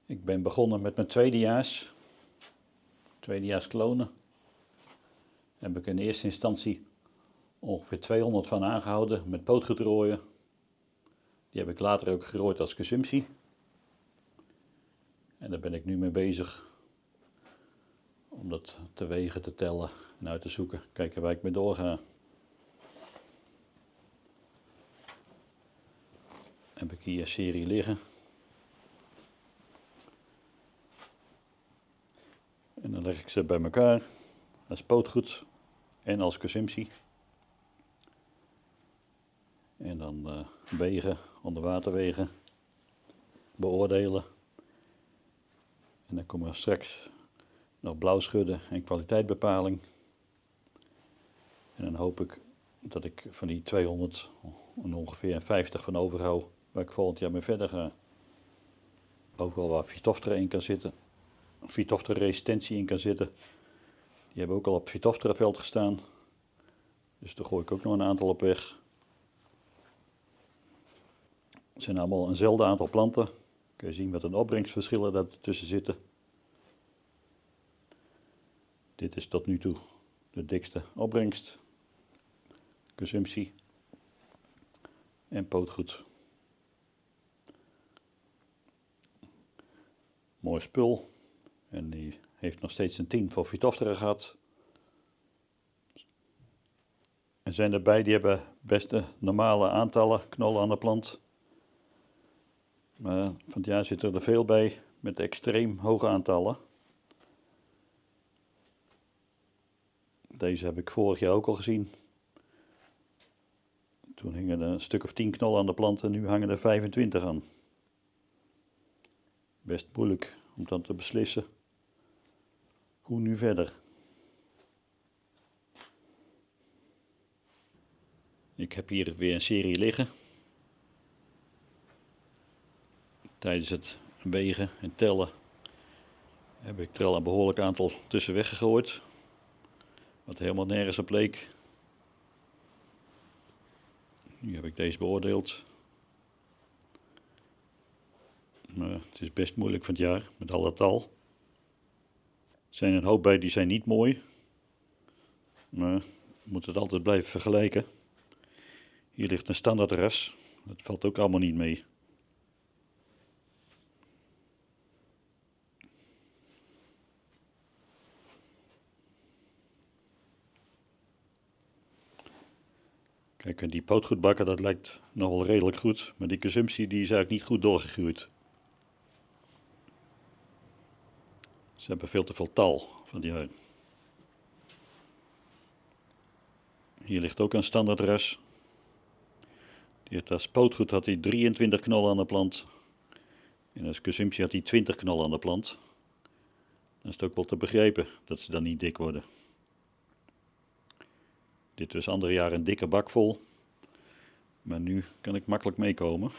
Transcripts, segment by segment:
Ik ben begonnen met mijn tweedejaars klonen. Daar heb ik in eerste instantie ongeveer 200 van aangehouden met pootgoedrooien. Die heb ik later ook gerooid als consumptie. En daar ben ik nu mee bezig om dat te wegen, te tellen en uit te zoeken. Kijken waar ik mee doorga. Heb ik hier een serie liggen. En dan leg ik ze bij elkaar als pootgoed en als consumptie. En dan wegen, onder water wegen, beoordelen. En dan komen er straks nog blauwschudden en kwaliteitbepaling. En dan hoop ik dat ik van die 200 ongeveer 50 van overhoud, waar ik volgend jaar mee verder ga. Overal waar Phytophthora in kan zitten, Phytophthora resistentie in kan zitten. Die hebben ook al op Phytophthora veld gestaan. Dus daar gooi ik ook nog een aantal op weg. Het zijn allemaal eenzelfde aantal planten. Kun je zien wat een opbrengstverschillen daar tussen zitten. Dit is tot nu toe de dikste opbrengst, consumptie en pootgoed. Mooi spul. En die heeft nog steeds een 10 voor Phytophthora gehad. Er zijn erbij die hebben best normale aantallen knollen aan de plant. Maar van het jaar zitten er veel bij met extreem hoge aantallen. Deze heb ik vorig jaar ook al gezien. Toen hingen er een stuk of 10 knollen aan de plant en nu hangen er 25 aan. Best moeilijk om dan te beslissen hoe nu verder. Ik heb hier weer een serie liggen. Tijdens het wegen en tellen heb ik er al een behoorlijk aantal tussen weggegooid. Wat helemaal nergens op leek. Nu heb ik deze beoordeeld. Maar het is best moeilijk van het jaar met al dat tal. Er zijn een hoop bij die zijn niet mooi. Maar we moeten het altijd blijven vergelijken. Hier ligt een standaardras. Dat valt ook allemaal niet mee. Kijk, die pootgoedbakken, dat lijkt nog wel redelijk goed. Maar die consumptie die is eigenlijk niet goed doorgegroeid. Ze hebben veel te veel tal van die uit. Hier ligt ook een standaardras. Die had als pootgoed had hij 23 knollen aan de plant. En als consumptie had hij 20 knollen aan de plant. Dan is het ook wel te begrijpen dat ze dan niet dik worden. Dit was andere jaar een dikke bak vol. Maar nu kan ik makkelijk meekomen.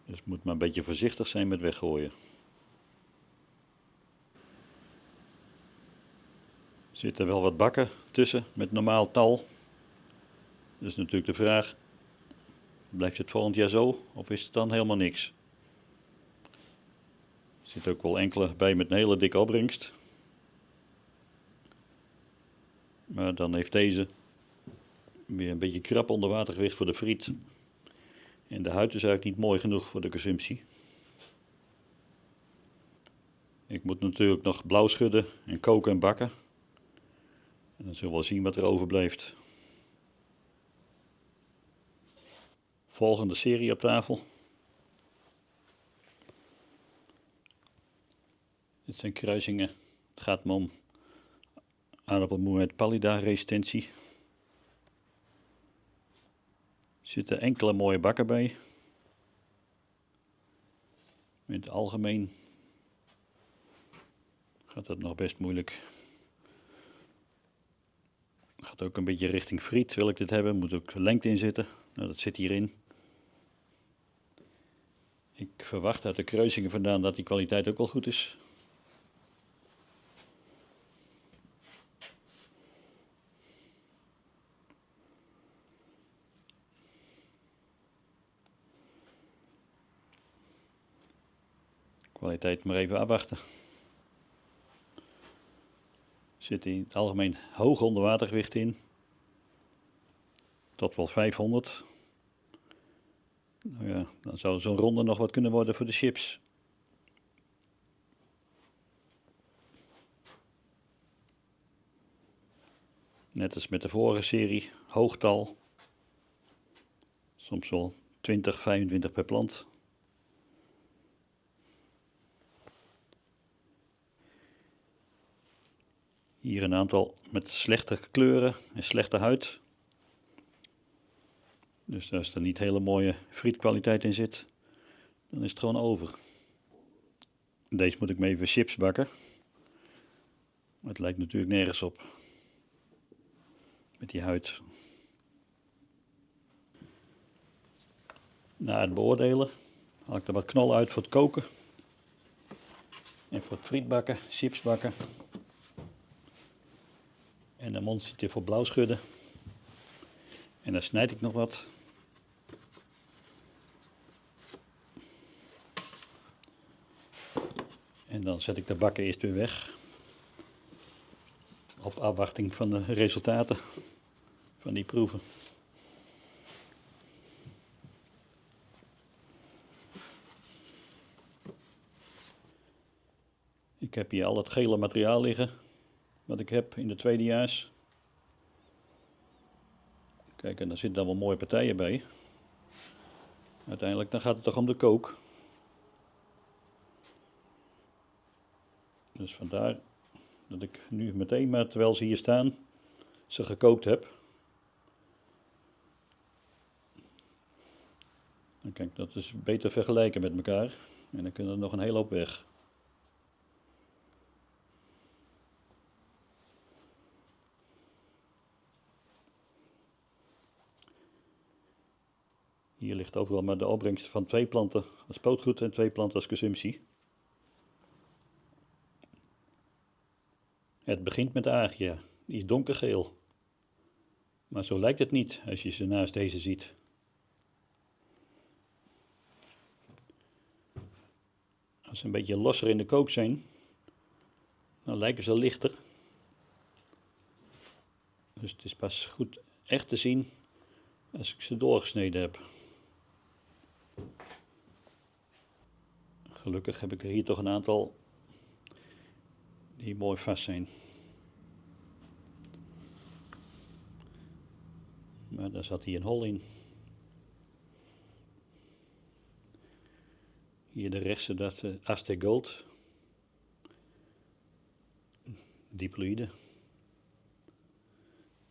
Dus moet maar een beetje voorzichtig zijn met weggooien. Er zitten wel wat bakken tussen met normaal tal. Dus natuurlijk de vraag, blijft het volgend jaar zo of is het dan helemaal niks? Er zitten ook wel enkele bij met een hele dikke opbrengst. Maar dan heeft deze weer een beetje krap onderwatergewicht voor de friet. En de huid is eigenlijk niet mooi genoeg voor de consumptie. Ik moet natuurlijk nog blauw schudden en koken en bakken. En dan zullen we wel zien wat er overblijft. Volgende serie op tafel. Dit zijn kruisingen. Het gaat me om aardappelmoer met pallida-resistentie. Er zitten enkele mooie bakken bij. In het algemeen gaat dat nog best moeilijk. Gaat ook een beetje richting friet, wil ik dit hebben. Moet ook lengte in zitten. Nou, dat zit hierin. Ik verwacht uit de kruisingen vandaan dat die kwaliteit ook wel goed is. Kwaliteit maar even afwachten. Er zit in het algemeen hoog onderwatergewicht in. Tot wel 500. Nou ja, dan zou zo'n ronde nog wat kunnen worden voor de chips. Net als met de vorige serie, hoogtal. Soms wel 20, 25 per plant. Hier een aantal met slechte kleuren en slechte huid. Dus als er niet hele mooie frietkwaliteit in zit, dan is het gewoon over. Deze moet ik mee even chips bakken. Maar het lijkt natuurlijk nergens op. Met die huid. Na het beoordelen haal ik er wat knol uit voor het koken. En voor het frietbakken, chips bakken. En een mondje voor blauw schudden. En dan snijd ik nog wat. En dan zet ik de bakken eerst weer weg. Op afwachting van de resultaten van die proeven. Ik heb hier al het gele materiaal liggen. Wat ik heb in de tweedejaars. Kijk, en daar zitten dan wel mooie partijen bij. Uiteindelijk dan gaat het toch om de kook. Dus vandaar dat ik nu meteen, maar terwijl ze hier staan, ze gekookt heb. En kijk, dat is beter vergelijken met elkaar. En dan kunnen er nog een hele hoop weg. Hier ligt overal maar de opbrengst van 2 planten als spootgoed en 2 planten als consumptie. Het begint met de Agia, die is donkergeel. Maar zo lijkt het niet als je ze naast deze ziet. Als ze een beetje losser in de kook zijn, dan lijken ze lichter. Dus het is pas goed echt te zien als ik ze doorgesneden heb. Gelukkig heb ik er hier toch een aantal die mooi vast zijn. Maar daar zat hier een hol in. Hier de rechtse, dat Aztec Gold. Diploïde.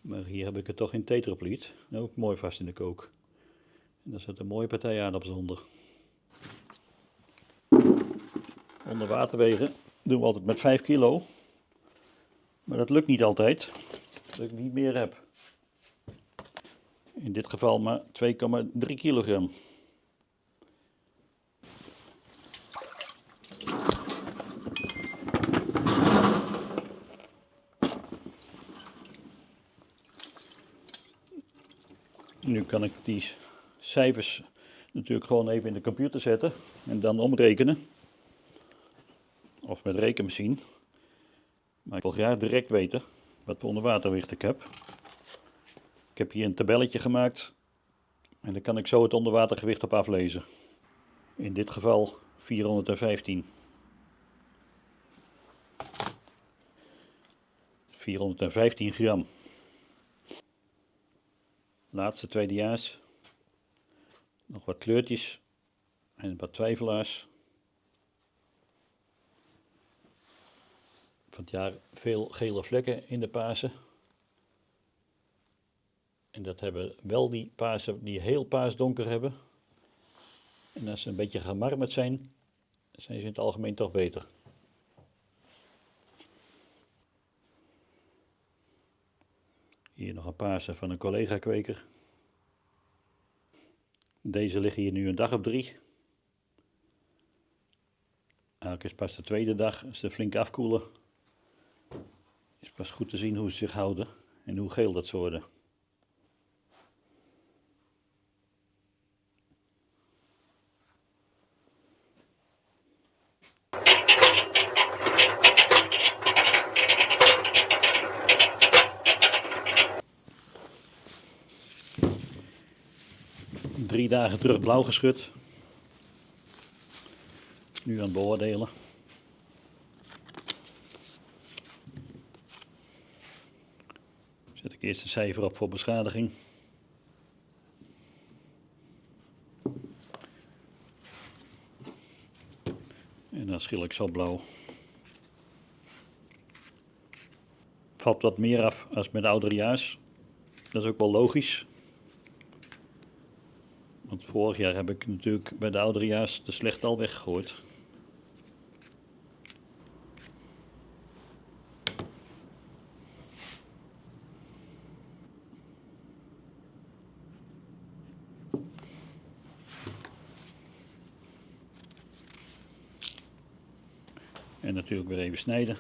Maar hier heb ik het toch in tetraploïd. Ook mooi vast in de kook. En daar zit een mooie partij aardappels onder. Onder water wegen doen we altijd met 5 kilo. Maar dat lukt niet altijd. Dat ik niet meer heb. In dit geval maar 2,3 kilogram. Nu kan ik die cijfers natuurlijk gewoon even in de computer zetten en dan omrekenen. Of met rekenmachine. Maar ik wil graag direct weten wat voor onderwatergewicht ik heb. Ik heb hier een tabelletje gemaakt en daar kan ik zo het onderwatergewicht op aflezen. In dit geval 415. 415 gram. Laatste tweedejaars. Nog wat kleurtjes en wat twijfelaars. Van het jaar veel gele vlekken in de paarse. En dat hebben wel die paarse die heel paarsdonker hebben. En als ze een beetje gemarmerd zijn, zijn ze in het algemeen toch beter. Hier nog een paarse van een collega-kweker. Deze liggen hier nu een dag of 3. Eigenlijk is pas de tweede dag, als ze flink afkoelen, is pas goed te zien hoe ze zich houden en hoe geel dat ze worden. 3 dagen terug blauw geschud. Nu aan het beoordelen. Zet ik eerst een cijfer op voor beschadiging. En dan schil ik zo blauw. Valt wat meer af als met ouderejaars. Dat is ook wel logisch. Want vorig jaar heb ik natuurlijk bij de ouderejaars de slecht al weggegooid. En natuurlijk weer even snijden.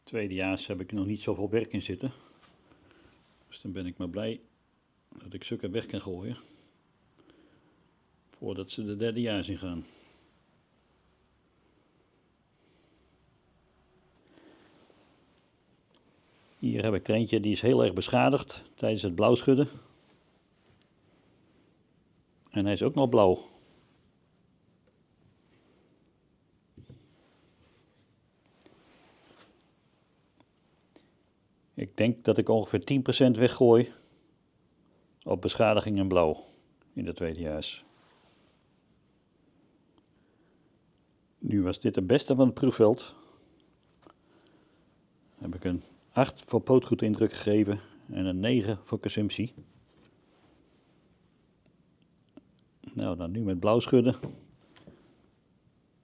Tweedejaars heb ik nog niet zoveel werk in zitten. Dus dan ben ik maar blij dat ik stukken weg kan gooien. Voordat ze de derdejaars ingaan. Hier heb ik er eentje die is heel erg beschadigd tijdens het blauwschudden. En hij is ook nog blauw. Ik denk dat ik ongeveer 10% weggooi op beschadiging en blauw in de tweedejaars. Nu was dit de beste van het proefveld. Heb ik een 8 voor pootgoedindruk gegeven en een 9 voor consumptie. Nou, dan nu met blauw schudden.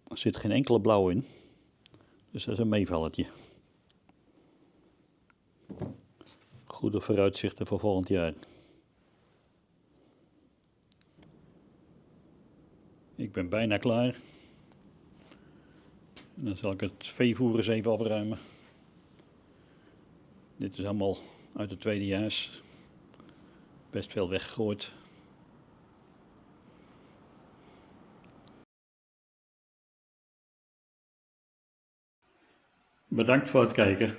Er zit geen enkele blauw in. Dus dat is een meevalletje. Goede vooruitzichten voor volgend jaar. Ik ben bijna klaar. En dan zal ik het veevoer eens even opruimen. Dit is allemaal uit het tweedejaars. Best veel weggegooid. Bedankt voor het kijken.